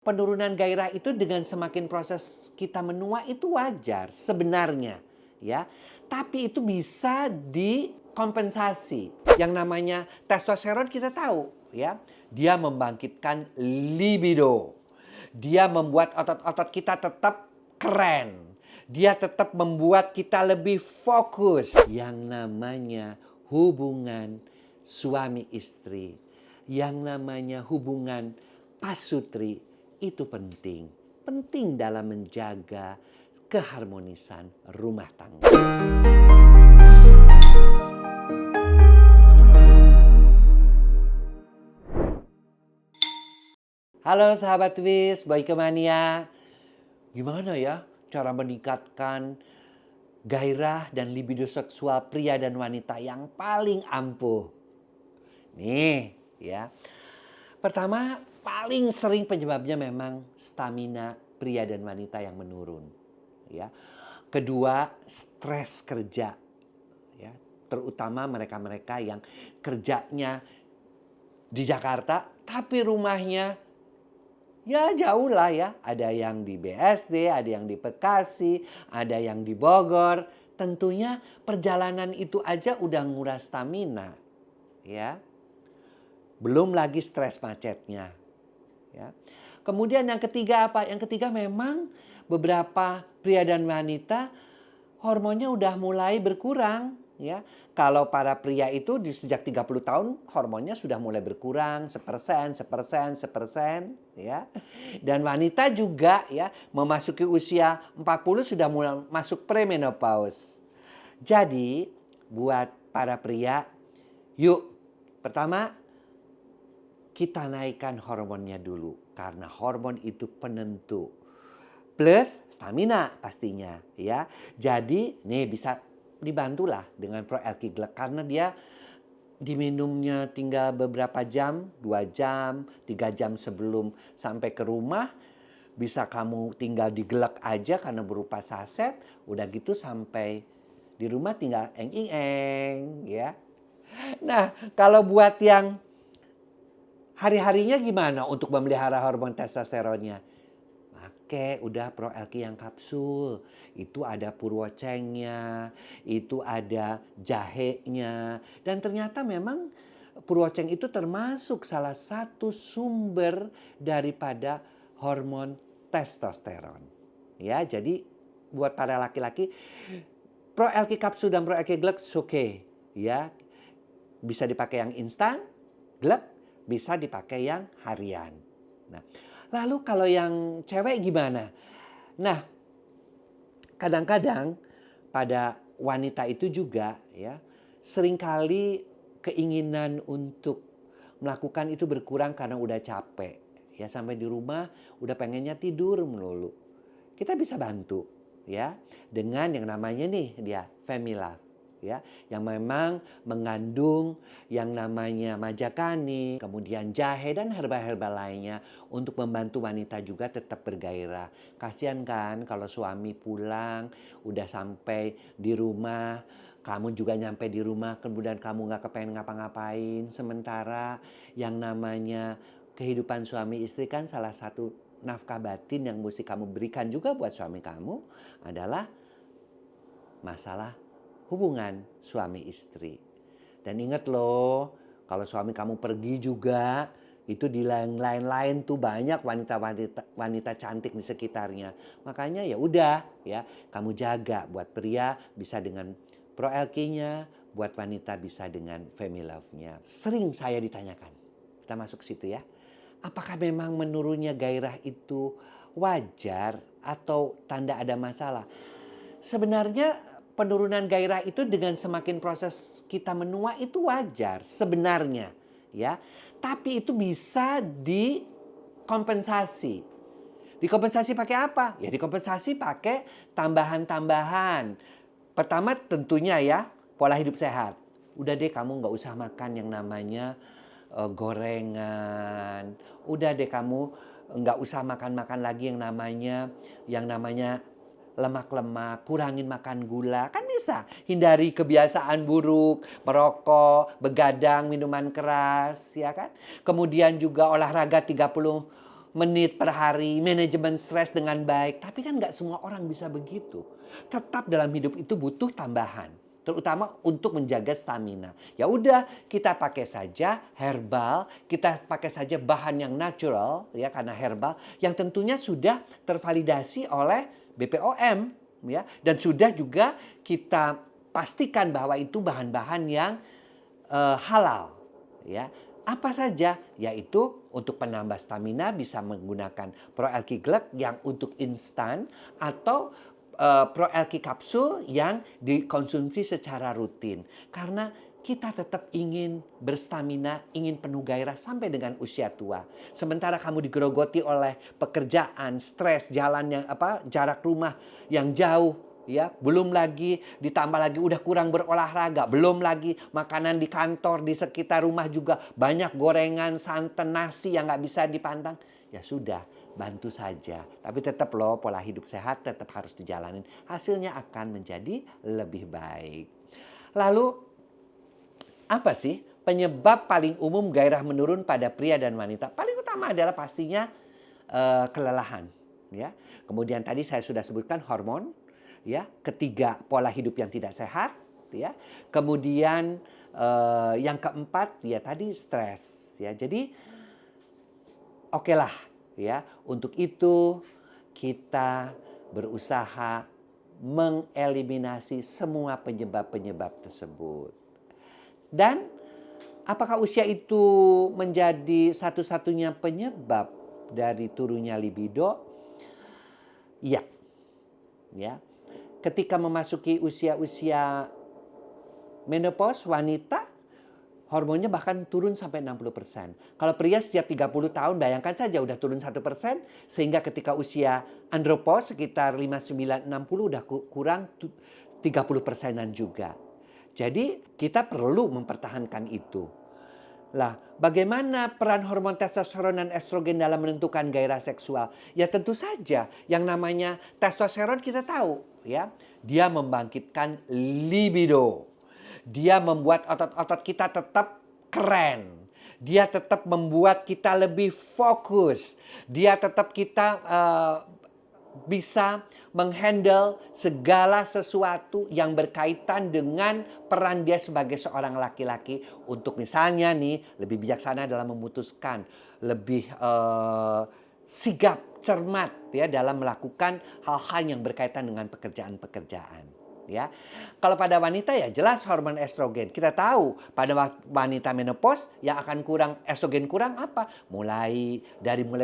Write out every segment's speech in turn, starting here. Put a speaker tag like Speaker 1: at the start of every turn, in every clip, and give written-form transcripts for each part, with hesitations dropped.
Speaker 1: Penurunan gairah itu dengan semakin proses kita menua itu wajar sebenarnya, ya. Tapi itu bisa dikompensasi. Yang namanya testosteron kita tahu, ya. Dia membangkitkan libido. Dia membuat otot-otot kita tetap keren. Dia tetap membuat kita lebih fokus. Yang namanya hubungan suami istri, yang namanya hubungan pasutri, itu penting. Penting dalam menjaga keharmonisan rumah tangga. Halo sahabat Twist, Boy Kemania. Gimana ya cara meningkatkan gairah dan libido seksual pria dan wanita yang paling ampuh? Nih ya. Pertama, paling sering penyebabnya memang stamina pria dan wanita yang menurun, ya. Kedua, stres kerja, ya. Terutama mereka-mereka yang kerjanya di Jakarta tapi rumahnya ya jauh lah ya. Ada yang di BSD, ada yang di Bekasi, ada yang di Bogor. Tentunya perjalanan itu aja udah nguras stamina, ya. Belum lagi stres macetnya. Ya. Kemudian yang ketiga apa? Yang ketiga memang beberapa pria dan wanita hormonnya udah mulai berkurang. Ya. Kalau para pria itu sejak 30 tahun hormonnya sudah mulai berkurang 1%, 1%, 1%. Ya. Dan wanita juga ya memasuki usia 40 sudah mulai masuk premenopause. Jadi buat para pria, yuk pertama kita naikkan hormonnya dulu. Karena hormon itu penentu. Plus stamina pastinya ya. Jadi nih bisa dibantulah dengan Pro Elki Glek. Karena dia diminumnya tinggal beberapa jam, 2 jam, 3 jam sebelum sampai ke rumah. Bisa kamu tinggal digelek aja karena berupa saset. Udah gitu sampai di rumah tinggal eng-eng ya. Nah kalau buat yang hari-harinya gimana untuk memelihara hormon testosteronnya? Pakai udah Pro Elki yang kapsul. Itu ada purwocengnya, itu ada jahenya. Dan ternyata memang purwoceng itu termasuk salah satu sumber daripada hormon testosteron. Ya, jadi buat para laki-laki Pro Elki kapsul dan Pro Elki Glek oke, ya. Bisa dipakai yang instan, glek, bisa dipakai yang harian. Nah, lalu kalau yang cewek gimana? Nah, kadang-kadang pada wanita itu juga ya seringkali keinginan untuk melakukan itu berkurang karena udah capek. Ya sampai di rumah udah pengennya tidur melulu. Kita bisa bantu ya dengan yang namanya nih dia Femilove. Ya, yang memang mengandung yang namanya majakani, kemudian jahe dan herba-herba lainnya untuk membantu wanita juga tetap bergairah. Kasihan kan kalau suami pulang udah sampai di rumah, kamu juga nyampe di rumah kemudian kamu nggak kepengen ngapa-ngapain, sementara yang namanya kehidupan suami istri kan salah satu nafkah batin yang mesti kamu berikan juga buat suami kamu adalah masalah hubungan suami istri. Dan ingat loh, kalau suami kamu pergi juga, itu di lain-lain tuh banyak wanita cantik di sekitarnya. Makanya ya udah ya, kamu jaga buat pria bisa dengan Pro Elki-nya, buat wanita bisa dengan Femilove-nya. Sering saya ditanyakan, kita masuk situ ya. Apakah memang menurunnya gairah itu wajar atau tanda ada masalah? Sebenarnya penurunan gairah itu dengan semakin proses kita menua itu wajar sebenarnya ya. Tapi itu bisa dikompensasi. Dikompensasi pakai apa? Ya dikompensasi pakai tambahan-tambahan. Pertama tentunya ya pola hidup sehat. Udah deh kamu nggak usah makan yang namanya gorengan. Udah deh kamu nggak usah makan-makan lagi yang namanya lemak-lemak, kurangin makan gula, kan bisa. Hindari kebiasaan buruk, merokok, begadang, minuman keras, ya kan. Kemudian juga olahraga 30 menit per hari, manajemen stres dengan baik. Tapi kan nggak semua orang bisa begitu. Tetap dalam hidup itu butuh tambahan, terutama untuk menjaga stamina. Ya udah, kita pakai saja herbal, kita pakai saja bahan yang natural ya, karena herbal yang tentunya sudah tervalidasi oleh BPOM ya, dan sudah juga kita pastikan bahwa itu bahan-bahan yang halal ya. Apa saja? Yaitu untuk penambah stamina bisa menggunakan ProLQ Glek yang untuk instan atau ProLQ kapsul yang dikonsumsi secara rutin. Karena kita tetap ingin berstamina, ingin penuh gairah sampai dengan usia tua. Sementara kamu digerogoti oleh pekerjaan, stres, jalan yang jarak rumah yang jauh, ya, belum lagi ditambah lagi udah kurang berolahraga, belum lagi makanan di kantor, di sekitar rumah juga banyak gorengan, santan, nasi yang nggak bisa dipantang. Ya sudah, bantu saja. Tapi tetap loh, pola hidup sehat tetap harus dijalanin. Hasilnya akan menjadi lebih baik. Lalu apa sih penyebab paling umum gairah menurun pada pria dan wanita? Paling utama adalah pastinya kelelahan, ya. Kemudian tadi saya sudah sebutkan hormon, ya. Ketiga, pola hidup yang tidak sehat, ya. Kemudian yang keempat ya tadi stres, ya. Jadi oke lah, ya. Untuk itu kita berusaha mengeliminasi semua penyebab-penyebab tersebut. Dan apakah usia itu menjadi satu-satunya penyebab dari turunnya libido? Iya. Ya. Ketika memasuki usia-usia menopause, wanita hormonnya bahkan turun sampai 60%. Kalau pria setiap 30 tahun, bayangkan saja udah turun 1%, sehingga ketika usia andropause sekitar 59, 60 udah kurang 30%-an juga. Jadi kita perlu mempertahankan itu. Lah, bagaimana peran hormon testosteron dan estrogen dalam menentukan gairah seksual? Ya tentu saja, yang namanya testosteron kita tahu ya, dia membangkitkan libido. Dia membuat otot-otot kita tetap keren. Dia tetap membuat kita lebih fokus. Dia tetap kita bisa menghandle segala sesuatu yang berkaitan dengan peran dia sebagai seorang laki-laki untuk misalnya nih lebih bijaksana dalam memutuskan, lebih sigap, cermat ya dalam melakukan hal-hal yang berkaitan dengan pekerjaan-pekerjaan. Ya, kalau pada wanita ya jelas hormon estrogen. Kita tahu pada wanita menopause yang akan kurang estrogen kurang apa? Mulai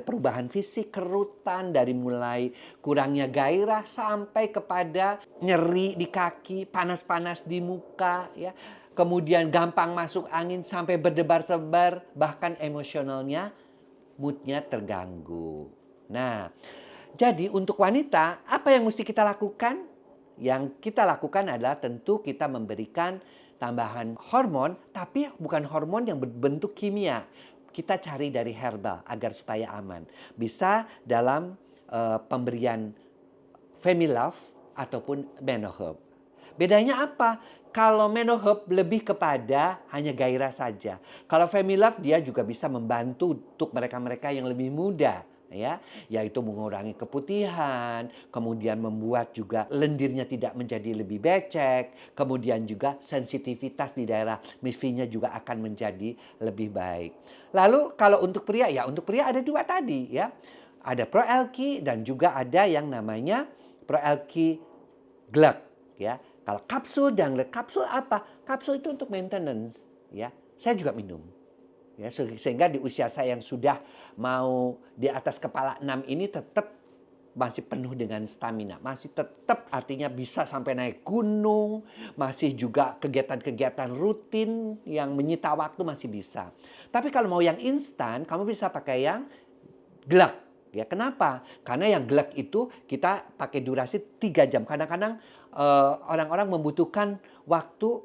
Speaker 1: perubahan fisik, kerutan, dari mulai kurangnya gairah sampai kepada nyeri di kaki, panas-panas di muka, ya. Kemudian gampang masuk angin sampai berdebar-debar, bahkan emosionalnya, moodnya terganggu. Nah, jadi untuk wanita apa yang mesti kita lakukan? Yang kita lakukan adalah tentu kita memberikan tambahan hormon, tapi bukan hormon yang berbentuk kimia. Kita cari dari herbal agar supaya aman. Bisa dalam pemberian Femilove ataupun Menoherb. Bedanya apa? Kalau Menoherb lebih kepada hanya gairah saja. Kalau Femilove dia juga bisa membantu untuk mereka-mereka yang lebih muda, ya, yaitu mengurangi keputihan, kemudian membuat juga lendirnya tidak menjadi lebih becek, kemudian juga sensitivitas di daerah misfinya juga akan menjadi lebih baik. Lalu kalau untuk pria, ya untuk pria ada dua tadi ya. Ada ProLQ dan juga ada yang namanya ProLQ Glek ya. Kalau kapsul dan Glek, kapsul apa? Kapsul itu untuk maintenance ya. Saya juga minum. Ya, sehingga di usia saya yang sudah mau di atas kepala 6 ini tetap masih penuh dengan stamina. Masih tetap artinya bisa sampai naik gunung. Masih juga kegiatan-kegiatan rutin yang menyita waktu masih bisa. Tapi kalau mau yang instan, kamu bisa pakai yang Glek. Ya, kenapa? Karena yang Glek itu kita pakai durasi 3 jam. Kadang-kadang orang-orang membutuhkan waktu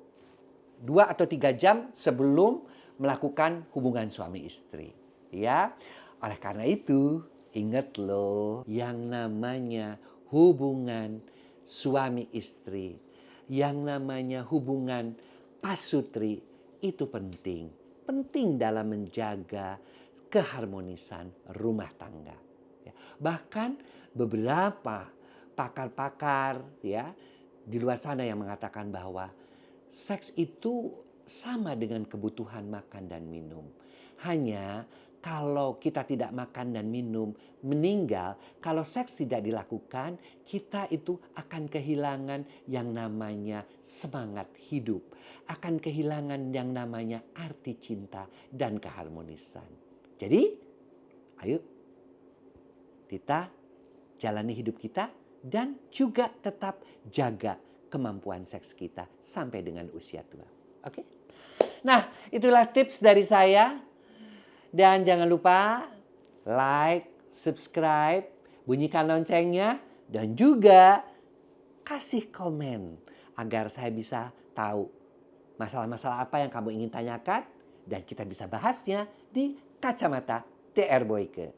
Speaker 1: 2 atau 3 jam sebelum melakukan hubungan suami istri. Ya, oleh karena itu ingat loh yang namanya hubungan suami istri, yang namanya hubungan pasutri itu penting. Penting dalam menjaga keharmonisan rumah tangga. Ya, bahkan beberapa pakar-pakar ya di luar sana yang mengatakan bahwa seks itu sama dengan kebutuhan makan dan minum. Hanya kalau kita tidak makan dan minum, meninggal, kalau seks tidak dilakukan, kita itu akan kehilangan yang namanya semangat hidup. Akan kehilangan yang namanya arti cinta dan keharmonisan. Jadi, ayo kita jalani hidup kita dan juga tetap jaga kemampuan seks kita sampai dengan usia tua. Oke? Nah, itulah tips dari saya. Dan jangan lupa like, subscribe, bunyikan loncengnya, dan juga kasih komen agar saya bisa tahu masalah-masalah apa yang kamu ingin tanyakan dan kita bisa bahasnya di Kacamata DR Boyke.